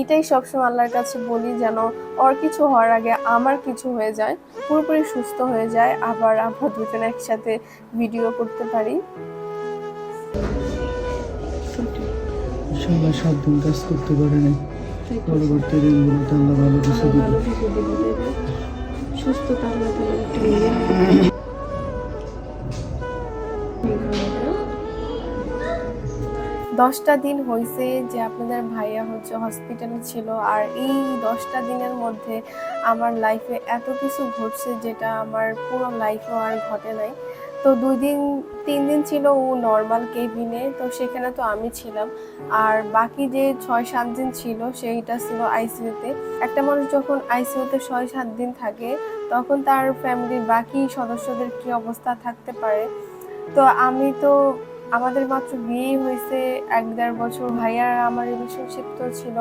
এটাই সবসময় আল্লাহর কাছে বলি যেন ওর কিছু হওয়ার আগে আমার কিছু হয়ে যায়, পুরোপুরি সুস্থ হয়ে যায়, আবার আমরা দুজনে একসাথে ভিডিও করতে পারি। সবাই 7 দিন কাজ করতে পারে না, পরবর্তী দিনগুলোতে আল্লাহ ভালো কিছু দিবে। সুস্থতা আল্লাহ তাআলা একটু 10টা দিন হয়েছে যে আপনাদের ভাইয়া হসপিটালে ছিল, আর এই 10টা দিনের মধ্যে আমার লাইফে এত কিছু ঘটছে যেটা আমার পুরো লাইফেও আর ঘটে নাই। তো 3 দিন ছিল ও নর্মাল কেবিনে, তো সেখানে তো আমি ছিলাম, আর বাকি যে 6-7 দিন ছিল সেইটা ছিল আইসিইউতে। একটা মানুষ যখন আইসিইউতে 6-7 দিন থাকে তখন তার ফ্যামিলির বাকি সদস্যদের কি অবস্থা থাকতে পারে। তো আমাদের মাত্র বিয়ে হয়েছে 1-1.5 বছর, ভাইয়ার আমার রিলেশনশিপ তো ছিল